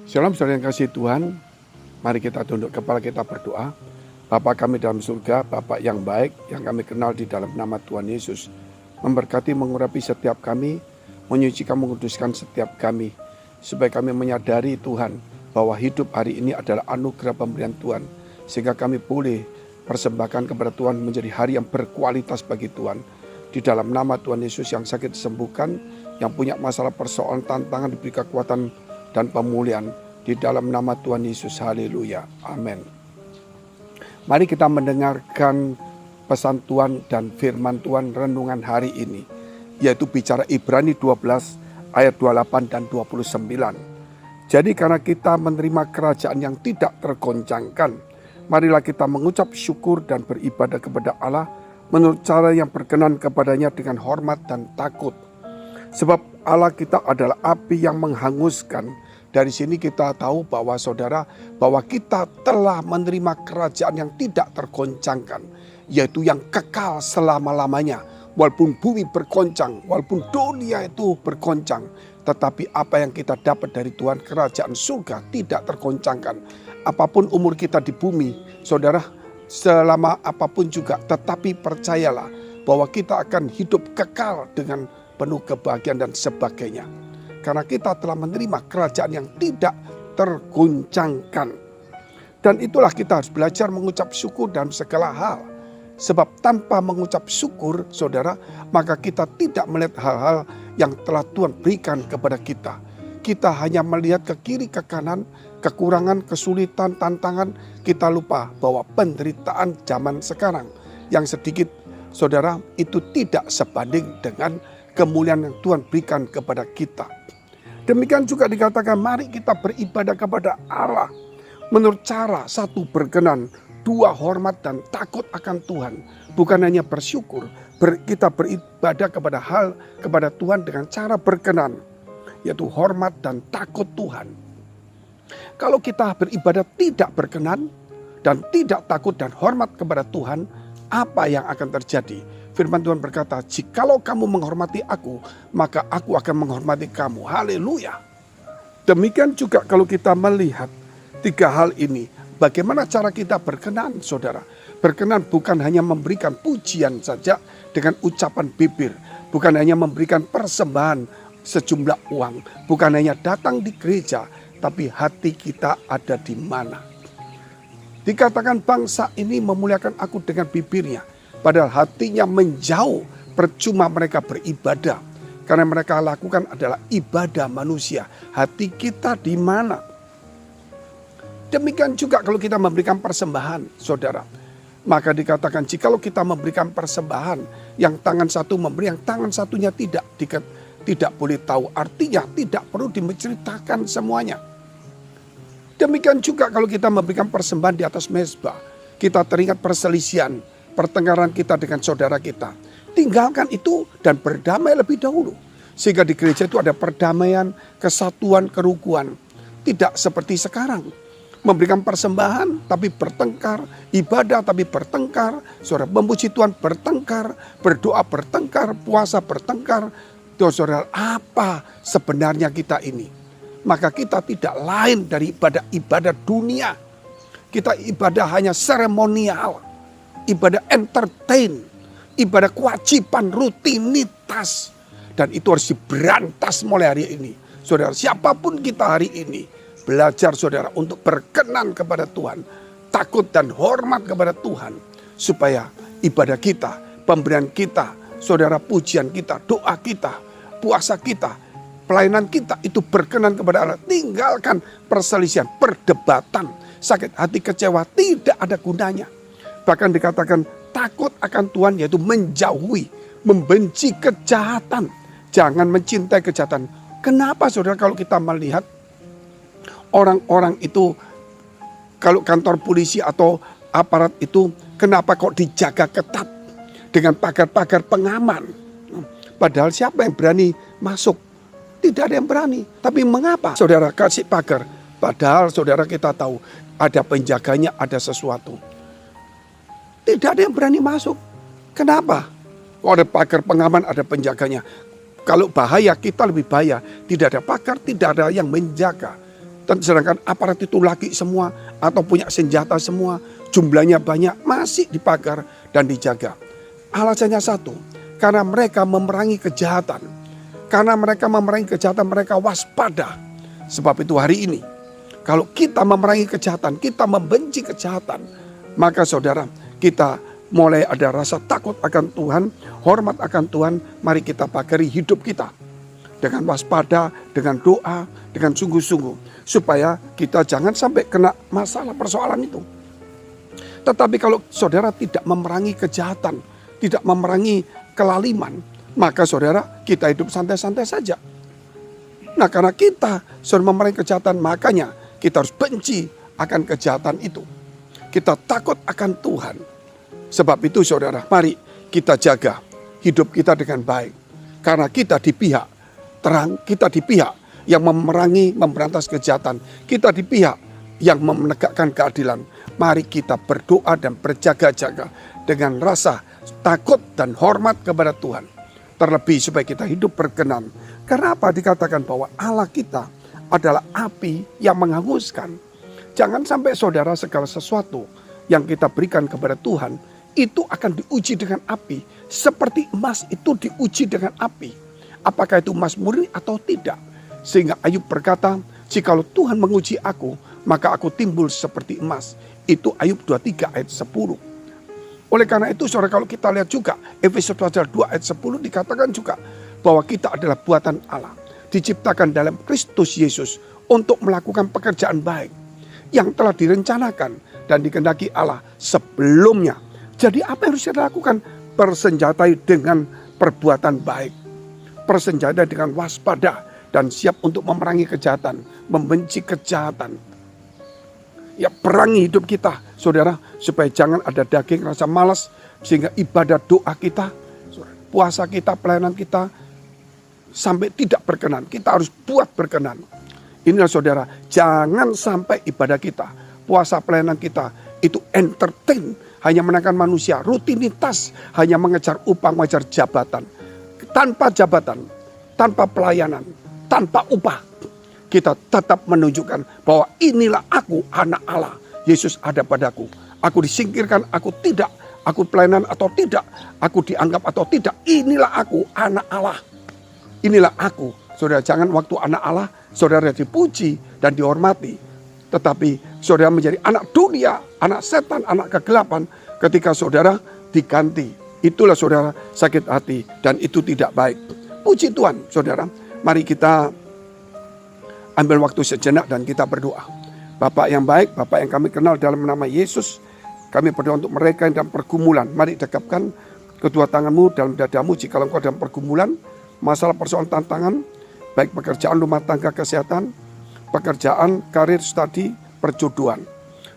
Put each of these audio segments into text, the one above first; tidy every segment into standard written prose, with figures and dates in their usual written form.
Shalom saudara yang kasih Tuhan, mari kita tunduk kepala kita berdoa. Bapa kami dalam surga, Bapa yang baik, yang kami kenal di dalam nama Tuhan Yesus. Memberkati, mengurapi setiap kami, menyucikan, menguduskan setiap kami. Supaya kami menyadari Tuhan, bahwa hidup hari ini adalah anugerah pemberian Tuhan. Sehingga kami boleh persembahkan kepada Tuhan menjadi hari yang berkualitas bagi Tuhan. Di dalam nama Tuhan Yesus, yang sakit disembuhkan, yang punya masalah persoalan tantangan diberi kekuatan dan pemulihan di dalam nama Tuhan Yesus. Haleluya. Amin. Mari kita mendengarkan pesan Tuhan dan firman Tuhan renungan hari ini, yaitu bicara Ibrani 12 ayat 28 dan 29. Jadi karena kita menerima kerajaan yang tidak tergoncangkan, marilah kita mengucap syukur dan beribadah kepada Allah menurut cara yang berkenan kepadanya dengan hormat dan takut. Sebab Allah kita adalah api yang menghanguskan. Dari sini kita tahu bahwa saudara, bahwa kita telah menerima kerajaan yang tidak tergoncangkan, yaitu yang kekal selama-lamanya. Walaupun bumi bergoncang, walaupun dunia itu bergoncang, tetapi apa yang kita dapat dari Tuhan, kerajaan surga tidak tergoncangkan. Apapun umur kita di bumi, saudara, selama apapun juga, tetapi percayalah bahwa kita akan hidup kekal dengan penuh kebahagiaan dan sebagainya. Karena kita telah menerima kerajaan yang tidak tergoncangkan. Dan itulah kita harus belajar mengucap syukur dalam segala hal. Sebab tanpa mengucap syukur, saudara, maka kita tidak melihat hal-hal yang telah Tuhan berikan kepada kita. Kita hanya melihat ke kiri, ke kanan, kekurangan, kesulitan, tantangan. Kita lupa bahwa penderitaan zaman sekarang yang sedikit, saudara, itu tidak sebanding dengan kemuliaan yang Tuhan berikan kepada kita. Demikian juga dikatakan, mari kita beribadah kepada Allah menurut cara satu berkenan, dua hormat dan takut akan Tuhan. Bukan hanya bersyukur, kita beribadah kepada Tuhan dengan cara berkenan, yaitu hormat dan takut Tuhan. Kalau kita beribadah tidak berkenan dan tidak takut dan hormat kepada Tuhan, apa yang akan terjadi? Firman Tuhan berkata, jikalau kamu menghormati aku, maka aku akan menghormati kamu. Haleluya. Demikian juga kalau kita melihat tiga hal ini, bagaimana cara kita berkenan, saudara? Berkenan bukan hanya memberikan pujian saja dengan ucapan bibir, bukan hanya memberikan persembahan sejumlah uang, bukan hanya datang di gereja, tapi hati kita ada di mana? Dikatakan bangsa ini memuliakan aku dengan bibirnya, padahal hatinya menjauh. Percuma mereka beribadah, karena mereka lakukan adalah ibadah manusia. Hati kita di mana? Demikian juga kalau kita memberikan persembahan, saudara. Maka dikatakan jikalau kita memberikan persembahan, yang tangan satu memberi, yang tangan satunya tidak boleh tahu. Artinya tidak perlu diceritakan semuanya. Demikian juga kalau kita memberikan persembahan di atas mezbah, kita teringat perselisihan, pertengkaran kita dengan saudara kita. Tinggalkan itu dan berdamai lebih dahulu. Sehingga di gereja itu ada perdamaian, kesatuan, kerukuhan. Tidak seperti sekarang. Memberikan persembahan tapi bertengkar, ibadah tapi bertengkar, saudara memuji Tuhan bertengkar, berdoa bertengkar, puasa bertengkar. Saudara, apa sebenarnya kita ini? Maka kita tidak lain dari ibadah dunia. Kita ibadah hanya seremonial, ibadah entertain, ibadah kewajiban, rutinitas. Dan itu harus diberantas mulai hari ini. Saudara, siapapun kita hari ini, belajar saudara untuk berkenan kepada Tuhan, takut dan hormat kepada Tuhan. Supaya ibadah kita, pemberian kita, saudara pujian kita, doa kita, puasa kita, pelayanan kita itu berkenan kepada Allah. Tinggalkan perselisihan, perdebatan, sakit hati, kecewa, tidak ada gunanya. Bahkan dikatakan takut akan Tuhan, yaitu menjauhi, membenci kejahatan. Jangan mencintai kejahatan. Kenapa saudara kalau kita melihat orang-orang itu, kalau kantor polisi atau aparat itu, kenapa kok dijaga ketat dengan pagar-pagar pengaman? Padahal siapa yang berani masuk? Tidak ada yang berani. Tapi mengapa saudara kasih pagar? Padahal saudara kita tahu ada penjaganya, ada sesuatu. Tidak ada yang berani masuk. Kenapa? Kalau ada pagar pengaman, ada penjaganya. Kalau bahaya, kita lebih bahaya. Tidak ada pagar, tidak ada yang menjaga. Dan sedangkan aparat itu laki semua atau punya senjata semua, jumlahnya banyak, masih dipagar dan dijaga. Alasannya satu, karena mereka memerangi kejahatan. Karena mereka memerangi kejahatan, mereka waspada. Sebab itu hari ini, kalau kita memerangi kejahatan, kita membenci kejahatan, maka saudara, kita mulai ada rasa takut akan Tuhan, hormat akan Tuhan. Mari kita pagari hidup kita dengan waspada, dengan doa, dengan sungguh-sungguh, supaya kita jangan sampai kena masalah persoalan itu. Tetapi kalau saudara tidak memerangi kejahatan, tidak memerangi kelaliman, maka saudara, kita hidup santai-santai saja. Nah, karena kita sudah memerangi kejahatan, makanya kita harus benci akan kejahatan itu. Kita takut akan Tuhan. Sebab itu saudara, mari kita jaga hidup kita dengan baik. Karena kita di pihak terang, kita di pihak yang memerangi, memberantas kejahatan. Kita di pihak yang menegakkan keadilan. Mari kita berdoa dan berjaga-jaga dengan rasa takut dan hormat kepada Tuhan. Terlebih supaya kita hidup berkenan. Karena apa? Dikatakan bahwa Allah kita adalah api yang menghanguskan. Jangan sampai saudara segala sesuatu yang kita berikan kepada Tuhan itu akan diuji dengan api. Seperti emas itu diuji dengan api. Apakah itu emas murni atau tidak. Sehingga Ayub berkata, jikalau Tuhan menguji aku, maka aku timbul seperti emas. Itu Ayub 23 ayat 10. Oleh karena itu saudara, kalau kita lihat juga Efesus 2 ayat 10 dikatakan juga bahwa kita adalah buatan Allah. Diciptakan dalam Kristus Yesus untuk melakukan pekerjaan baik yang telah direncanakan dan dikehendaki Allah sebelumnya. Jadi apa yang harus kita lakukan? Persenjatai dengan perbuatan baik. Persenjatai dengan waspada dan siap untuk memerangi kejahatan, membenci kejahatan. Ya, perangi hidup kita, saudara, supaya jangan ada daging rasa malas, sehingga ibadah doa kita, puasa kita, pelayanan kita sampai tidak berkenan. Kita harus buat berkenan. Inilah saudara, jangan sampai ibadah kita, puasa pelayanan kita itu entertain, hanya menangkan manusia, rutinitas, hanya mengejar upah, mengejar jabatan. Tanpa jabatan, tanpa pelayanan, tanpa upah. Kita tetap menunjukkan bahwa inilah aku, anak Allah. Yesus ada padaku. Aku disingkirkan, aku tidak. Aku pelayanan atau tidak. Aku dianggap atau tidak. Inilah aku, anak Allah. Inilah aku. Saudara, jangan waktu anak Allah, saudara dipuji dan dihormati. Tetapi saudara menjadi anak dunia, anak setan, anak kegelapan. Ketika saudara diganti. Itulah saudara sakit hati. Dan itu tidak baik. Puji Tuhan saudara. Mari kita ambil waktu sejenak dan kita berdoa. Bapak yang baik, Bapak yang kami kenal dalam nama Yesus. Kami berdoa untuk mereka yang dalam pergumulan. Mari dekapkan kedua tanganmu dalam dadamu. Jika engkau dalam pergumulan, masalah persoalan tantangan, baik pekerjaan, rumah tangga, kesehatan, pekerjaan, karir, studi, perjodohan.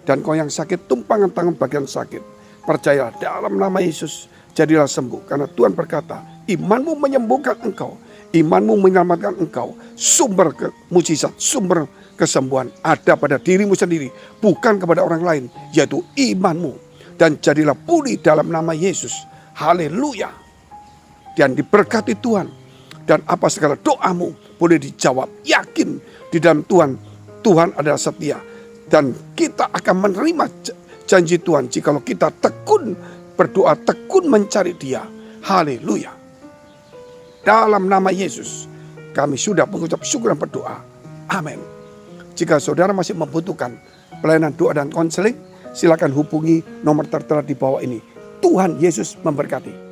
Dan kau yang sakit, tumpangan tangan bagian sakit. Percayalah dalam nama Yesus, jadilah sembuh. Karena Tuhan berkata, imanmu menyembuhkan engkau. Imanmu menyelamatkan engkau. Sumber mukjizat, sumber kesembuhan ada pada dirimu sendiri. Bukan kepada orang lain, yaitu imanmu. Dan jadilah pulih dalam nama Yesus. Haleluya. Dan diberkati Tuhan. Dan apa segala doamu boleh dijawab. Yakin di dalam Tuhan. Tuhan adalah setia. Dan kita akan menerima janji Tuhan. Jikalau kita tekun berdoa, tekun mencari Dia. Haleluya. Dalam nama Yesus, kami sudah mengucap syukur dan berdoa. Amin. Jika saudara masih membutuhkan pelayanan doa dan konseling, silakan hubungi nomor tertera di bawah ini. Tuhan Yesus memberkati.